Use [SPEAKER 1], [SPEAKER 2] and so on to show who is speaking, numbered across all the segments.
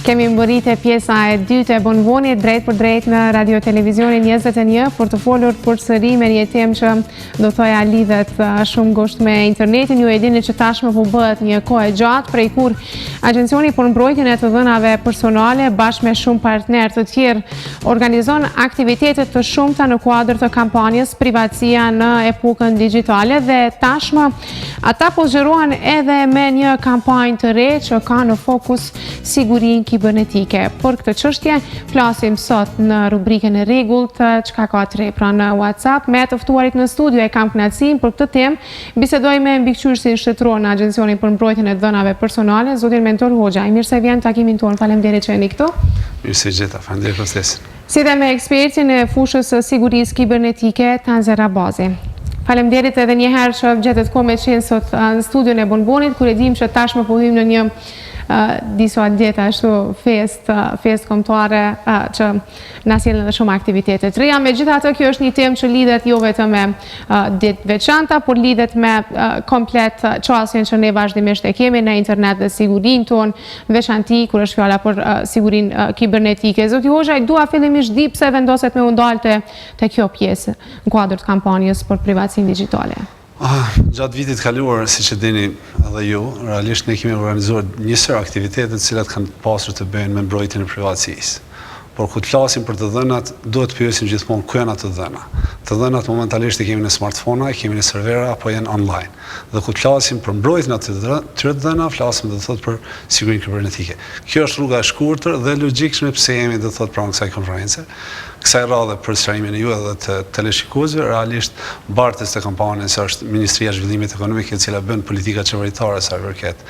[SPEAKER 1] Kemi mbërritë pjesa e dytë e bonbonit drejt për drejt në Radio Televizionin 21 për të folur përsëri me një temë që do thoja lidhet shumë ngushtë me internetin. Ju e dini që tashmë po bëhet një kohë gjatë prej kur Agjencioni për mbrojtjen e të dhënave personale bashkë me shumë partnerë të tjerë organizon aktivitete të shumta në kuadër të kampanjës Privatësia në epokën digjitale dhe tashmë ata po zgjerohen edhe me një kampanjë të re që ka në fokus sigurinë kibernetike. Për këtë çështje flasim sot në rubrikën e rregullt çka ka të re pra në WhatsApp me të ftuarit në studio. E kam kënaqësinë për këtë temë bisedoj me mbikëqyrësin shtetëror në Agjencionin për mbrojtjen e dhënave personale, zotin Mentor Hoxha. Mirë se vjen takimin tonë. Faleminderit që jeni këtu.
[SPEAKER 2] Mirë se gjeta. Faleminderit për ftesën.
[SPEAKER 1] Si dhe me ekspertin e fushës së sigurisë kibernetike Tanzer Abazi. Faleminderit edhe një herë që gjetet kohë me qenë sot në studion e bonbonit, kur e dim që tashmë po hym në një disa dieta ashtu fest kombëtare që na sjellin edhe shumë aktivitete të reja. Megjithatë, kjo është një temë që lidhet jo vetëm me ditë veçanta, por lidhet me komplet çështjen që ne vazhdimisht e kemi në internet dhe sigurinë tonë, veçanti kur është fjala për sigurinë kibernetike. Zoti Hoxha, dua fillimisht di pse vendoset me u ndalte te kjo pjesë në kuadër të kampanjës për privatësinë digjitale.
[SPEAKER 2] Gjatë vitit kaluar, si që dini edhe ju, realisht ne kemi organizuar një sër aktivitetet cilat kanë pasur të bëjnë me mbrojtjen e privatësisë. Por kur të flasim për të dhënat, duhet të pyesim gjithmonë ku janë ato dhëna. Të dhënat momentalisht i kemi në smartphone, i kemi në servera apo janë online. Dhe kur të flasim për mbrojtjen e atyre dhëna, flasim do të thotë për sigurinë kibernetike. Kjo është rruga e shkurtër dhe logjikshme pse jemi do të thotë pranë kësaj konferencë. Kësaj radhe për sqarimin e ju edhe të teleshikuesve, realisht bartës të kampanjës është Ministria e Zhvillimit Ekonomik, e cila bën politika qeveritare sa i përket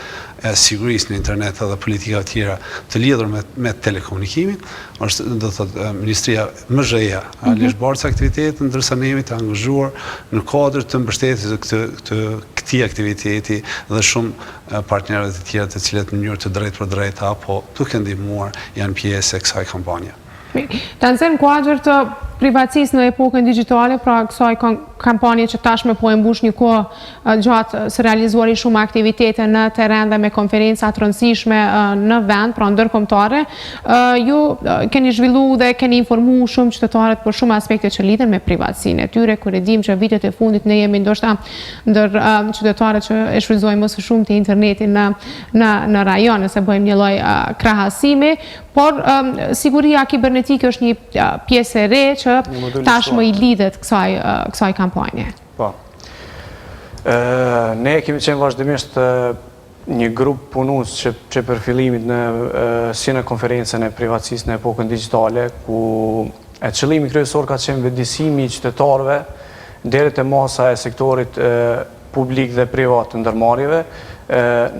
[SPEAKER 2] sigurisë në internet dhe politika të tjera të lidhur me telekomunikimin, është do të thotë Ministria MZE-ja, realisht bartës aktivitetin, ndërsa ne jemi të angazhuar në kuadër të mbështetjes të këtij aktiviteti dhe shumë partnerë të tjerë të cilët në mënyrë të drejtë për drejtë apo duke ndihmuar janë pjesë e kësaj kampanje.
[SPEAKER 1] Tanzer, në kuadër të privatësisë në epokën digjitale, pra kësaj kampanje që tashmë po e mbush një kohë gjatë së realizuari shumë aktivitete në terren dhe me konferenca të rëndësishme në vend, pra ndërkombëtare, ju keni zhvilluar dhe keni informuar shumë qytetarët për shumë aspekte që lidhen me privatësinë e tyre, kur e dim që vitet e fundit ne jemi ndoshta ndër qytetarët që e shfrytëzojmë më së shumti internetin në rajon, nëse bëjmë një lloj krahasimi, por siguria kibernetike është një pjesë e re që tashmë i lidhet kësaj kampanje.
[SPEAKER 3] Po. Ne kemi qenë vazhdimisht një grup punues që për fillimit si në konferencën e privatësisë në epokën digjitale, ku qëllimi kryesor ka qenë vetëdijsimi i qytetarëve deri te masa e sektorit publik dhe privat të ndërmarrjeve,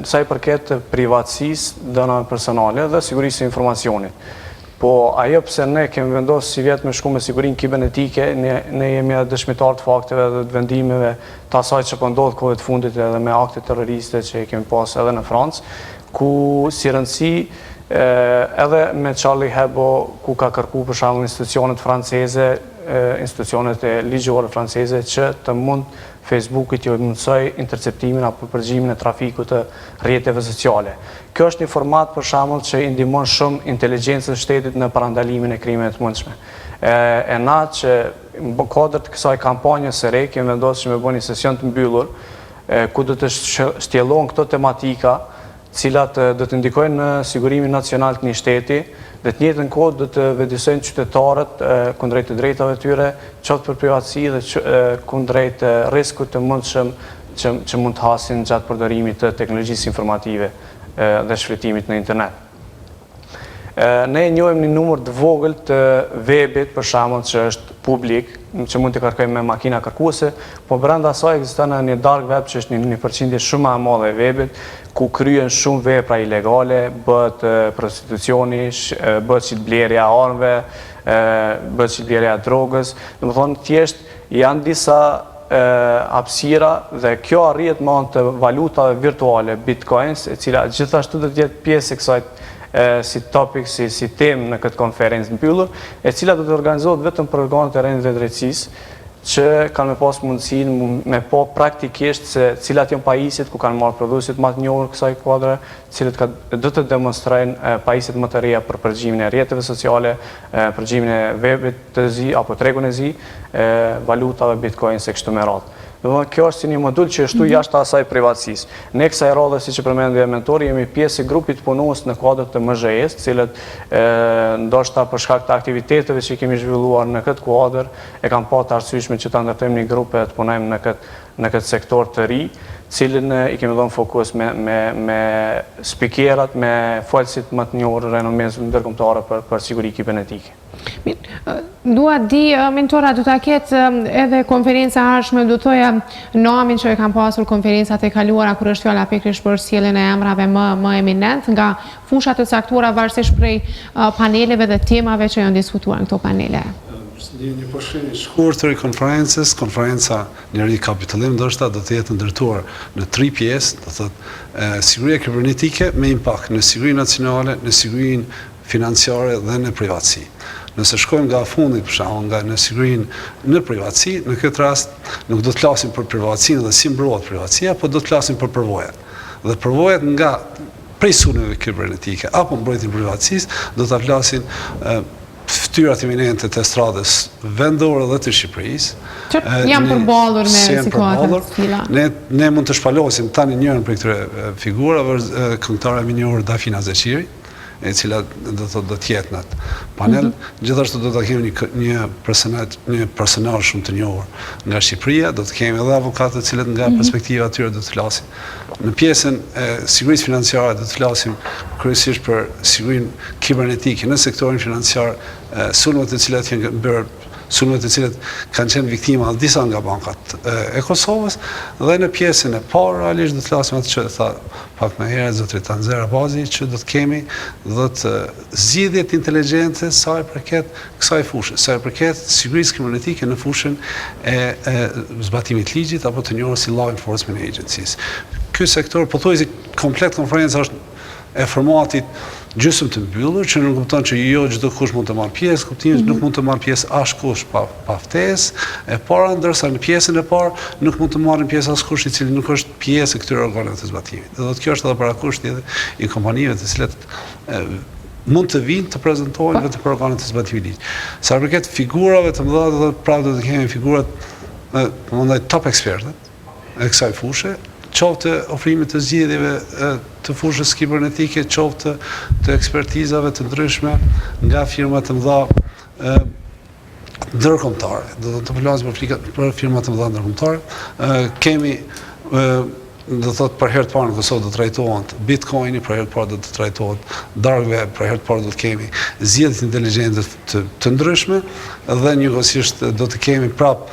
[SPEAKER 3] sa i përket privatësisë, dhënave personale dhe sigurisë së informacionit. Po ajo pse ne kemi vendosur si vjet me shku me sigurinë kibernetike, ne jemi dëshmitar të fakteve dhe të vendimeve të asaj që po ndodh kohët e fundit edhe me akte terroriste që kemi pas edhe në Francë, ku si rëndësi edhe me Charlie Hebdo, ku ka kërkuar për shembull institucionet franceze, institucionet e ligjore franceze që të mund Facebookit ju mundsoj interceptimin apo përgjimin e trafikut të rrjeteve sociale. Kjo është një format për shembull që i ndihmon shumë inteligjencën e shtetit në parandalimin e krimeve të mundshme. E na që në kuadër të kësaj kampanje së re kemi vendosur me bëni një sesion të mbyllur ku do të shtjellohen këto tematika, cilat do të ndikojnë në sigurimin nacional të një shteti, dhe të njëjtën kohë do të vetëdijsojnë qytetarët kundrejt të drejtave tyre, qoftë për privatësi dhe kundrejt rrezikut të mundshëm që mund të hasin gjatë përdorimit të teknologjisë informative dhe shfrytëtimit në internet. Ne njohim një numër të vogël të webit, për shembull, që është publik, që mund të kërkojmë me makina kërkuese, po brenda asaj ekziston një dark web që është një përqindje shumë e madhe e webit, ku kryen shumë vepra ilegale, bëhet prostitucioni, bëhet shitblerja e armëve, bëhet shitblerja e drogës. Domethënë thjesht janë disa hapësira dhe kjo arrihet me anë të valutave virtuale, bitcoins, e cila gjithashtu do të jetë pjesë e kësaj si topic, si temë në këtë konferencë mbyllur, e cila do të organizohet vetëm për organet e rendit dhe drejtësisë, që kanë me pas mundësinë me po praktikisht se cilat janë pajisjet ku kanë marrë prodhuesit më të njohur kësaj kuadre, cilët do të demonstrojnë pajisjet më të reja për përgjimin e rrjeteve sociale, përgjimin e webit të zi apo tregun e zi, valutave, bitcoins e kështu me radhë. Kjo është si një modull që është jashtë asaj privatësisë. Ne kësaj radhe, si që përmendje mentori, jemi pjesë e grupit punues në kuadër të MZS, cilët ndoshta për shkak të aktiviteteve që kemi zhvilluar në këtë kuadër, e kam pa të arsyeshme që ta ndërtojmë një grupe të punojmë në këtë sektor të ri, cilën i kemi dhënë fokus me spikerat, me folësit më të njohur renomes ndërkombëtare për siguri kibernetike.
[SPEAKER 1] Dua di, mentora, do ta ketë edhe konferenca ardhshme, do thoja namin që e kam pasur konferencat e kaluara kur është fjala pikërisht për sjelljen e emrave më eminent nga fushat e caktuara varësisht prej paneleve dhe temave që janë diskutuar në këto panele.
[SPEAKER 2] Një përfshirje shkurtër i konferencës, konferenca njëri kapitullim ndoshta do të jetë ndërtuar në 3 pjesë, do thotë siguria kibernetike me impakt në sigurinë nacionale, në sigurinë financiare dhe në privatësi. Nëse shkojmë nga fundi për shembull nga në sigurinë në privatësi, në këtë rast nuk do të flasim për privatësinë dhe si mbrohet privatësia, por do të flasim për përvojat. Dhe përvojat nga prej sulmeve kibernetike apo mbrojtjen e privatësisë do ta flasin fytyrat iminente të estradës vendore dhe të Shqipërisë.
[SPEAKER 1] Që janë përballur me situata të tilla.
[SPEAKER 2] Ne mund të shpalosim tani njërin prej këtyre figurave, këngëtare e njohur Dafina Zeqiri, e cila do të jetë në atë panel. Gjithashtu do të kemi një personazh shumë të njohur nga Shqipëria, do të kemi edhe avokatë të cilët nga perspektiva e tyre do të flasin. Në pjesën e sigurisë financiare do të flasim kryesisht për sigurinë kibernetike në sektorin financiar, sulmet të cilat janë bërë sulmet të cilët kanë qenë viktima disa nga bankat e Kosovës, dhe në pjesën e parë realisht do të flasim atë që tha pak më herët zotri Tanzer Abazi, që do të kemi do të zgjidhjet inteligjente sa i përket kësaj fushë, sa i përket sigurisë kibernetike në fushën e zbatimit ligjit apo të njohur si law enforcement agencies. Ky sektor pothuajse komplet konferenca është e formatit gjysmë të mbyllur, që nuk kupton që jo çdo kush mund të marrë pjesë, kuptimi nuk mund të marrë pjesë askush pa ftesë e para, ndërsa në pjesën e parë nuk mund të marrë pjesë askush i cili nuk është pjesë e këtyre organeve të zbatimit. Dhe do të kjo është edhe parakushti edhe i kompanive të cilat mund të vinë të prezantojnë vetë për organet të zbatimit ligjit. Sa përket figurave të mëdha, do të kemi figurat përmendaj top ekspertët e kësaj fushë, qoftë ofrimit të zgjedhjeve të fushës kibernetike, qoftë të ekspertizave të ndryshme nga firma të mëdha ndërkombëtare. Do të flasim për firma të mëdha ndërkombëtare. Kemi do thotë për herë të parë në Kosovë do të trajtohen Bitcoini, për herë të parë do të trajtohen dark web, për herë të parë do të kemi zgjedhjet inteligjente të ndryshme dhe njëkohësisht do të kemi prap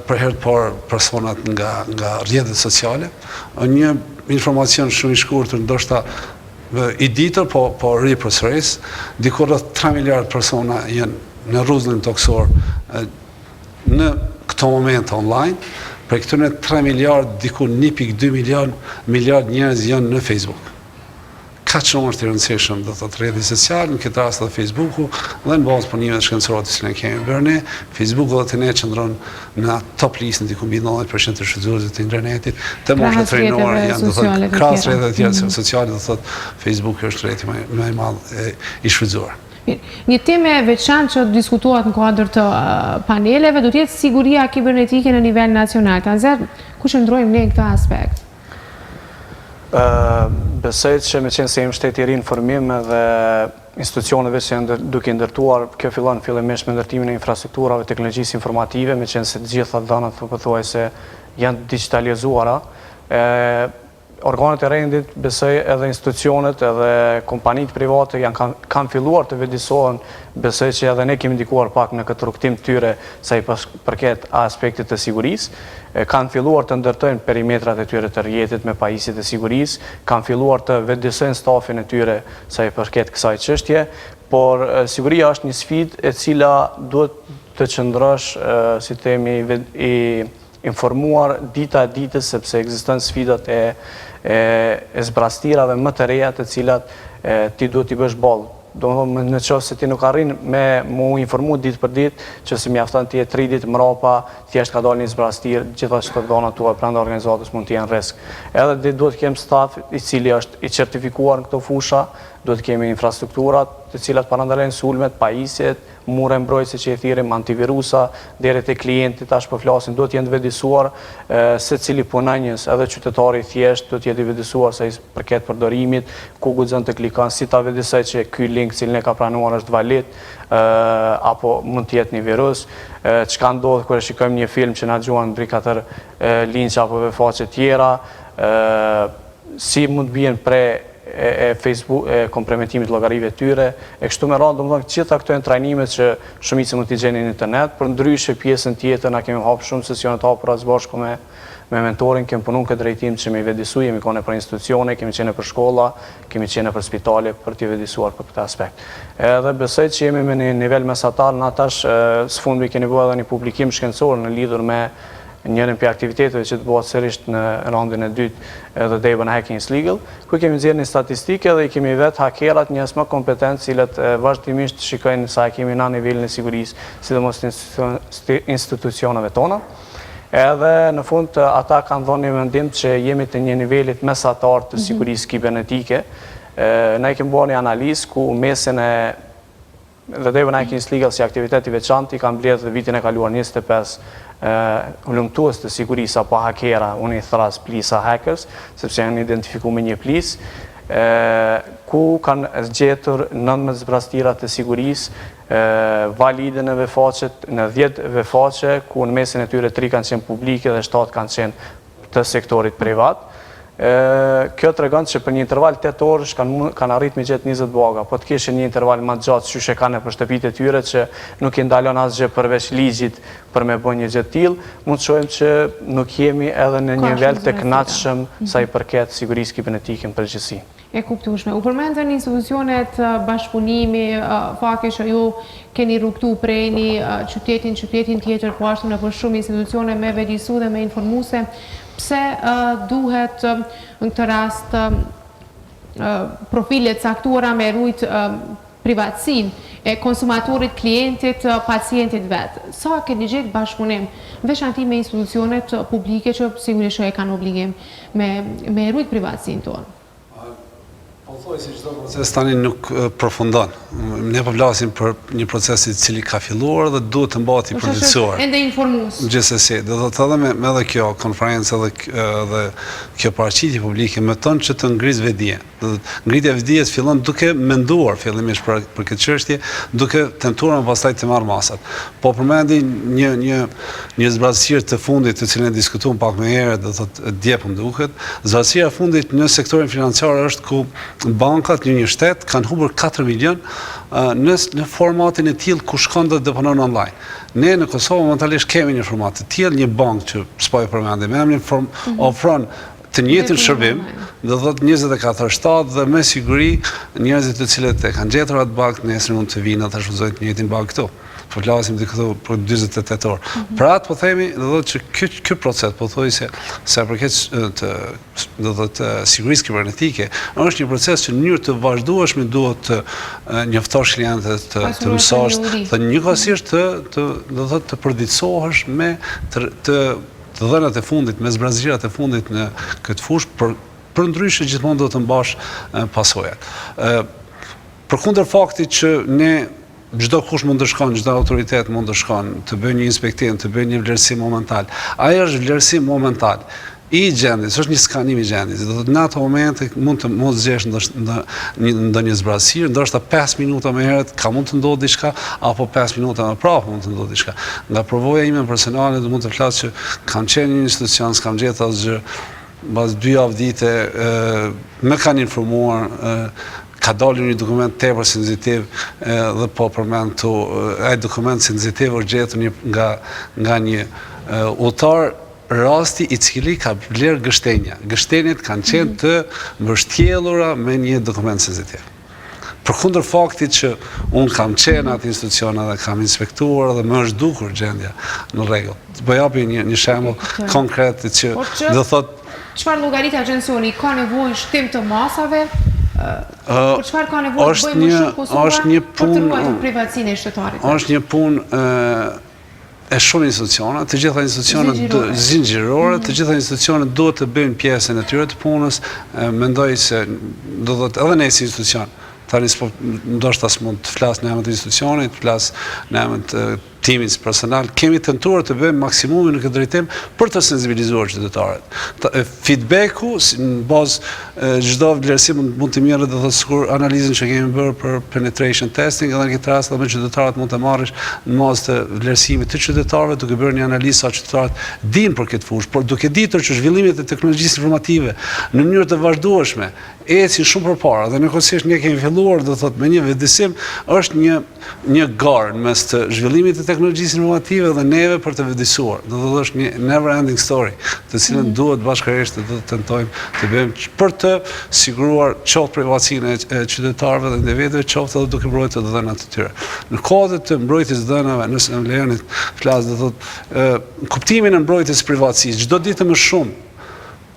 [SPEAKER 2] për herë të parë personat nga rrjetet sociale. Një informacion shumë i shkurtër, ndoshta i ditër, po ri përsëris, diku rreth 3 miliard persona janë në rrugën toksor në këto momente online. Për këtyre 3 miliard, diku 1.2 miliard njerëz janë në Facebook. Kaq shumë është i rëndësishëm, do thotë rrjeti social, në këtë rast edhe Facebooku, dhe në bazë punimeve shkencore që ne kemi bërë ne, Facebooku dhe të ne qëndron në top listën diku mbi 90% të shfrytëzuesve të internetit, të moshat trajnuar janë, do thotë krahas rrjeteve të tjera sociale, do thotë Facebooku është rrjeti më i madh i shfrytëzuar.
[SPEAKER 1] Një temë e veçantë që diskutohet në kuadër të paneleve do të jetë siguria kibernetike në nivel nacional. Tanzer, ku qëndrojmë ne në këtë aspekt?
[SPEAKER 3] Besoj që me qenë se jemi shteti i ri në formim dhe institucioneve që janë duke ndërtuar, kjo fillon fillimisht me ndërtimin e infrastrukturave teknologjisë informative, me qenë se të gjitha dhënat pothuajse janë digitalizuara. Organet e rendit, besoj edhe institucionet, edhe kompanitë private kanë filluar të vedisohen, besoj që edhe ne kemi ndikuar pak në këtë rrugtim tyre sa i përket aspektit të sigurisë, kanë filluar të ndërtojnë perimetrat e tyre të rrjetit me pajisjet e sigurisë, kanë filluar të vedisojnë stafin e tyre sa i përket kësaj çështje, por siguria është një sfidë e cila duhet të qëndrosh, si themi, i informuar dita e ditës, sepse ekzistojnë sfidat e zbrastirave më të reja të cilat ti duhet t'i bësh ballë në qoftë se ti nuk arrin me mu informu ditë për ditë, që se mjafton ti 3 ditë mrapa, thjesht ka dalë një zbrastir, gjithashtu të dhona tua pranë organizatës mund të jenë risk. Edhe duhet kem staf i cili është i certifikuar në këto fusha, duhet kemi infrastrukturat të cilat parandalojnë sulmet, pajisjet, mure mbrojtëse që i thirim, antivirusa, deri te klientit tash po flasim, duhet jenë të vetëdijsuar se cili punonjës, edhe qytetari thjesht duhet jetë i vetëdijsuar sa i përket përdorimit, ku guxon të klikon, si ta vetëdijsoj që ky link cilin e ka pranuar është valid, apo mund të jetë një virus, çka ndodh kur e shikojmë një film që na gjuan mbi 4 linç apo faqe tjera, si mund të bien pre e Facebook, e kompromitimit llogarive tyre, e kështu me radhë, domethënë gjitha këto janë trajnimet që shumica mund t'i gjeni në internet, por ndryshe pjesën tjetër na kemi hapur shumë sesione të hapura së bashku me mentorin, kemi punuar këtë drejtim që me vetëdijsu, jemi qenë për institucione, kemi qenë për shkolla, kemi qenë për spitale për t'i vetëdijsuar për këtë aspekt. Edhe besoj që jemi me një nivel mesatar, në atash sfundi keni bërë edhe një publikim shkencor në lidhur me njërën për aktiviteteve që të bëhet sërisht në randin e dytë dhe Debon Hacking is Legal, ku kemi nxjerrë një statistike dhe i kemi vetë hakerat njës më kompetent, cilët vazhdimisht shikojnë sa kemi na nivelin e sigurisë, sidomos institucioneve tona. Edhe në fund ata kanë dhënë një mendim që jemi të një nivelit mesatar të sigurisë kibernetike. Ne kemi bërë një analizë ku mesin e dhe Debon Hacking is Legal si aktivitet i veçantë i kanë mbledhur vitin e kaluar 25 hullumtues të sigurisë apo hakera, unë i thras plisa hackers, sepse janë identifikuar me një plis, ku kanë zgjetur 19 zbrastira të sigurisë, valide në vefaqet, në 10 vefaqe, ku në mesin e tyre 3 kanë qenë publike dhe 7 kanë qenë të sektorit privat. Kjo të regon që për një interval 8 orësh kanë arrit me gjetë 20 baga, po të kishe një interval ma gjatë që she kanë për shtëpit e tyre që nuk i ndalon asgjë përveç ligjit për me bën një gjë tillë, mund të shohim që nuk jemi edhe në një nivel të kënaqshëm sa i përket sigurisë kibernetike në përgjithësi.
[SPEAKER 1] E kuptueshme. U përmendën institucionet bashkëpunimi, fakti që ju keni rrugtu prej një qytetin tjetër, po ashtu në për shumë institucione me vetëdijsu dhe me informuese. Pse duhet në këtë rast profilet caktuara me rujt privatësinë e konsumatorit, klientit, pacientit vetë? Sa keni gjetë bashkëpunim, veçanti me institucionet publike që sigurisht e kanë obligim me rujt privatësinë tonë?
[SPEAKER 2] Po thoj si çdo proces tani nuk përfundon. Ne po flasim për një proces i cili ka filluar dhe duhet të mbahet i përditësuar.
[SPEAKER 1] Ende informues.
[SPEAKER 2] Gjithsesi, do të thotë me edhe kjo konferencë dhe kjo paraqitje publike meton që të ngris vetdije. Ngritja e vetdijes fillon duke menduar fillimisht për këtë çështje, duke tentuar pastaj të marr masat. Po përmendi një zbrazësirë të fundit të cilën e diskutuam pak më herët, do thotë dje po duket, zbrazësira e fundit në sektorin financiar është ku bankat në një shtet kanë humbur 4 milion në formatin e tillë ku shkon dhe deponon online. Ne në Kosovë momentalisht kemi një format të tillë, një bankë që s'po e përmendim emrin, ofron të njëjtin shërbim, do thotë 24/7 dhe me siguri njerëzit të cilët e kanë gjetur atë bank nesër mund të vinë ta shfrytëzojnë të njëjtin bank këtu. Po flasim di këtu për 48 orë. Pra atë po themi, do thotë që ky proces po thoj se sa përket do thotë sigurisë kibernetike, është një proces që në mënyrë të vazhdueshme duhet të njoftosh klientët, të mësosh, dhe njëkohësisht do thotë të përditësohesh me të dhënat e fundit, me zbrazërat e fundit në këtë fushë, për ndryshe gjithmonë do të mbash pasojat. Përkundër faktit që ne çdo kush mund të shkon, çdo autoritet mund të shkon, të bëjë një inspektim, të bëjë një vlerësim momental. Ai është vlerësim momental i gjendjes, është një skanim i gjendjes. Do të në ato momente mund të mos zgjesh ndonjë zbrazësirë, ndoshta 5 minuta më herët ka mund të ndodhë diçka, apo 5 minuta më prapë mund të ndodhë diçka. Nga provoja ime personale do mund të flas që kam qenë një institucion, s'kam gjetur asgjë, mbas 2 javë dite më kanë informuar ka dalur një dokument tepër senzitiv dhe po përmend këtu, ai dokument senzitiv është gjetur nga një udhëtar rasti i cili ka bler gështenja. Gështenjet kanë qenë të mbështjellura me një dokument senzitiv. Përkundër faktit që unë kam qenë atë institucion dhe kam inspektuar dhe më është dukur gjendja në rregull. Po japi një shembull konkret që do thotë
[SPEAKER 1] çfarë llogarit agjencioni ka nevojë shtim të masave Për çfarë ka nevojë të bëjmë më shumë Kosova për të ruajtur privatësinë e shtetarit?
[SPEAKER 2] Është një punë e shumë institucione, të gjitha institucionet zinxhirore, të gjitha institucionet duhet të bëjnë pjesën e tyre të punës. Mendoj se do thotë edhe ne si institucion, tani ndoshta s'mund të flas në emër të institucionit, të flas në emër të timit personal, kemi tentuar të bëjmë maksimumin në këtë drejtim për të sensibilizuar qytetarët. Feedbacku në bazë çdo vlerësim mund të mirë, do të thotë sikur analizën që kemi bërë për penetration testing, edhe në këtë rast edhe me qytetarët mund të marrësh në bazë të vlerësimit të qytetarëve, duke bërë një analizë sa qytetarët dinë për këtë fushë, por duke ditur që zhvillimet e teknologjisë informative në mënyrë të vazhdueshme ecin shumë përpara dhe nëkohësisht ne kemi filluar, do thotë, me një vetëdijsim, është një garë mes të zhvillimit të teknologjisë informative dhe neve për të vetëdijsuar. Do të thotë është një never ending story, të cilën duhet bashkërisht të tentojmë të bëjmë për të siguruar qoftë privatësinë e qytetarëve dhe individëve, qoftë edhe duke mbrojtur dhënat e tyre. Në kohët të mbrojtjes dhënave, nëse më lejoni të flas, do thotë kuptimin e mbrojtjes privatësisë, çdo ditë më shumë.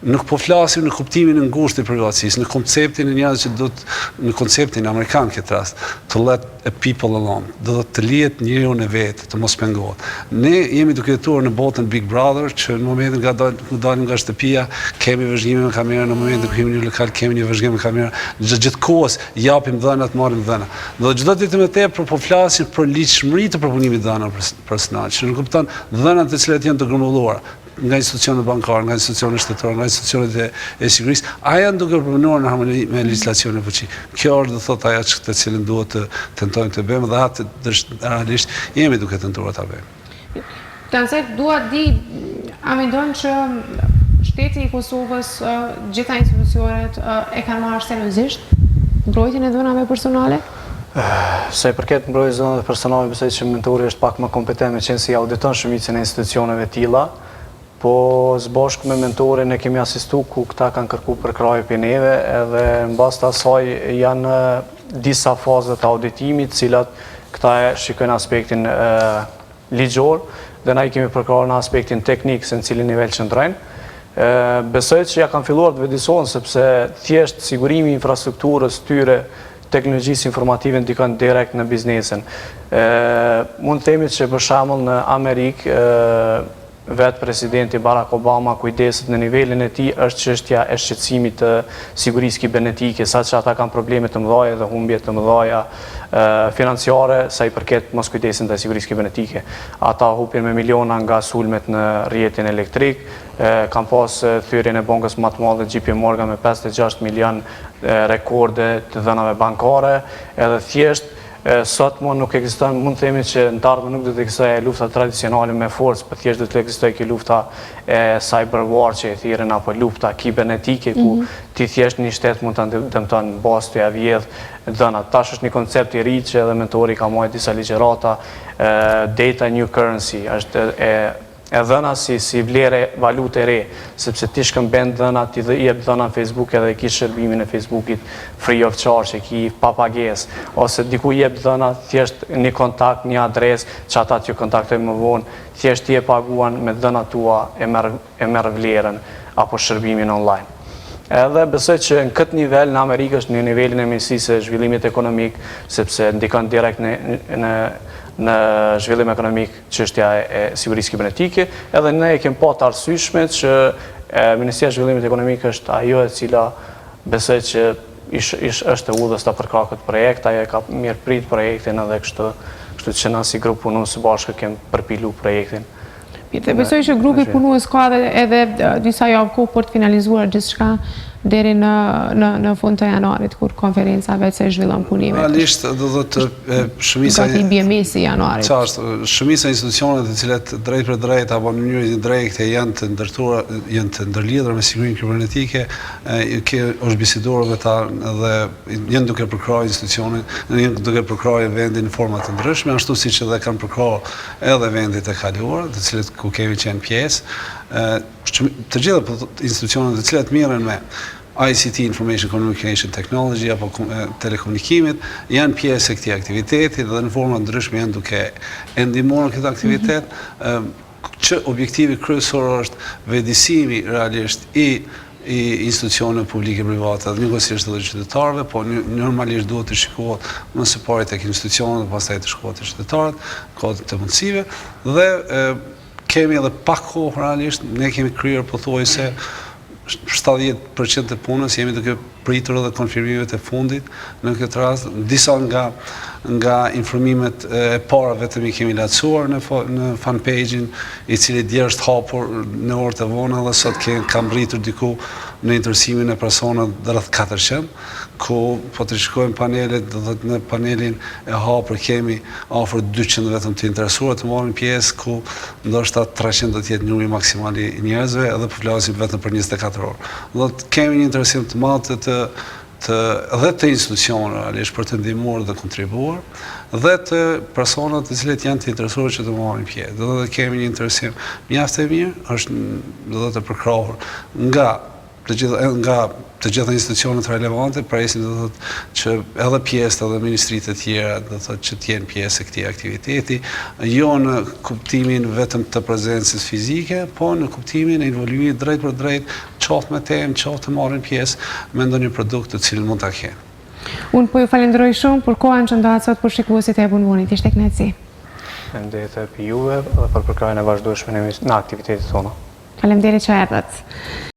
[SPEAKER 2] Nuk po flasim në kuptimin e ngushtë të privatësisë, në konceptin e njerëzve që do të, në konceptin amerikan këtë rast, to let a people alone, do të lihet njeriu në vetë, të mos pengohet. Ne jemi duke jetuar në botën Big Brother, që në momentin ku dalim nga shtëpia, kemi vëzhgime me kamerë, në momentin ku jemi në lokal, kemi një vëzhgim me kamerë, gjithë kohës japim dhënat, marrim dhëna. Do çdo ditë më tepër po flasim për ligjshmëri të përpunimit të dhënave personale, që nuk kupton dhënat të cilat janë të grumbulluara nga institucionet bankare, nga institucionet shtetërore, nga institucionet e sigurisë, a janë duke përpunuar në harmoni me legjislacionin e fuqi. Kjo është, do thotë, ajo të cilën duhet të tentojmë të bëjmë dhe atë realisht jemi duke tentuar ta bëjmë.
[SPEAKER 1] Tansaj dua di, a mendon që shteti i Kosovës, gjitha institucionet e kanë marrë seriozisht mbrojtjen e dhënave personale?
[SPEAKER 3] Se i përket mbrojtjes së dhënave personale, besoj që mentori është pak më kompetent me qenë si auditon shumicën e institucioneve tilla. Po zbashku me mentorin e kemi asistu ku këta kanë kërku për krajë për neve, edhe në bazë të asaj janë disa fazët të auditimit, cilat këta e shikojnë aspektin ligjor, dhe na i kemi përkrarë në aspektin teknik se në cilin nivel qëndrojnë. Besoj që ja kanë filluar të vedisohen, sepse thjesht sigurimi infrastrukturës tyre teknologjisë informative ndikon direkt në biznesin. Mund të themi që për shembull në Amerikë vetë presidenti Barack Obama kujdeset në nivelin e tij është çështja e shqetësimit të sigurisë kibernetike, saqë ata kanë probleme të mëdha dhe humbje të mëdha financiare sa i përket mos kujdesin ndaj sigurisë kibernetike. Ata hupin me miliona nga sulmet në rrjetin elektrik, kanë pas thyrjen e bankës më të madhe JP Morgan me 56 milion rekorde të dhënave bankare, edhe thjesht sot nuk ekziston, mund të themi që në të ardhmen nuk do të ekzistojë lufta tradicionale me forcë, por thjesht do të ekzistojë kjo lufta e cyber war që e thirrën, apo lufta kibernetike ku ti thjesht një shtet mund ta dëmton bazë të ja vjedh dhënat. Tash është një koncept i ri që edhe mentori ka marrë disa ligjërata, data new currency është e dhëna si vlerë valute re, sepse ti shkëmben dhëna, ti jep dhëna në Facebook edhe ki shërbimin e Facebookit free of charge, ki pa pagesë, ose diku jep dhëna thjesht një kontakt, një adresë që ata t'ju kontaktojnë më vonë, thjesht ti e paguan me dhëna tua e merr vlerën apo shërbimin online. Edhe besoj që në këtë nivel në Amerikë është në nivelin e mirësisë e zhvillimit ekonomik, sepse ndikon direkt në zhvillim ekonomik çështja e sigurisë kibernetike, edhe ne e kemi pa të arsyeshme që Ministria e Zhvillimit Ekonomik është ajo e cila besoj që është udhës ta përkrahë këtë projekt, ajo e ka mirëprit projektin edhe kështu që na si grup punues së bashku kemi përpilu projektin.
[SPEAKER 1] Dhe besoj që grupi punues ka edhe disa javë kohë për të finalizuar gjithçka deri në fund të janarit, kur konferenca vetë se zhvillon punimet.
[SPEAKER 2] Realisht, do të shumica...
[SPEAKER 1] Gati bje mesi janarit.
[SPEAKER 2] Qartë, shumica institucionet të cilat drejt për drejt apo në mënyrë drejte janë të ndërlidhura me sigurinë kibernetike, është biseduar me ta dhe janë duke përkrahur institucionet, janë duke përkrahur vendin në forma të ndryshme, ashtu siç edhe kanë përkrahur edhe vendit e kaluar, të cilët ku kemi qenë pjesë. Të gjitha institucionet të cilat merren me ICT, Information Communication Technology, apo telekomunikimit, janë pjesë e këtij aktiviteti dhe në forma ndryshme janë duke e ndihmuar këtë aktivitet, që objektivi kryesor është vetëdijsimi realisht i i institucioneve publike private dhe njëkohësisht edhe qytetarëve, po normalisht duhet të shikohet më së pari tek institucionet, pastaj të shkohet te qytetarët, kohët të mundësive dhe kemi edhe pak kohë realisht, ne kemi kryer pothuajse 70% të punës, jemi duke pritur edhe konfirmimet e fundit në këtë rast. Disa nga informimet e para vetëm i kemi lartësuar në fanpage-in, i cili dje është hapur në orët e vona dhe sot kam rritur diku në interesimin e personat rreth 400, ku po të shikojmë panelet, dhe në panelin e hapur kemi afër 200 vetëm të interesuar të marrin pjesë, ku ndoshta 300 do të jetë numri maksimal i njerëzve, edhe po flasim vetëm për 24 orë. Do të kemi një interesim të madh edhe të institucioneve realisht për të ndihmuar dhe kontribuar, dhe të personat të cilët janë të interesuar që të marrin pjesë. Do të kemi një interesim mjaft e mirë, është do të përkrahur nga të gjitha institucionet relevante, presim do të thotë që edhe pjesët edhe ministritë e tjera do të thotë që të jenë pjesë e këtij aktiviteti, jo në kuptimin vetëm të prezencës fizike, po në kuptimin e involvimit drejt për drejt, qoftë me temë, qoftë të marrin pjesë me ndonjë produkt të cilin mund ta kenë.
[SPEAKER 1] Unë po ju falenderoj shumë për kohën që ndohat sot për shikuesit e Bunvonit. Ishte kënaqësi.
[SPEAKER 3] Faleminderit edhe juve dhe për përkrahjen e vazhdueshme në aktivitetet tona.
[SPEAKER 1] Faleminderit që erdhët.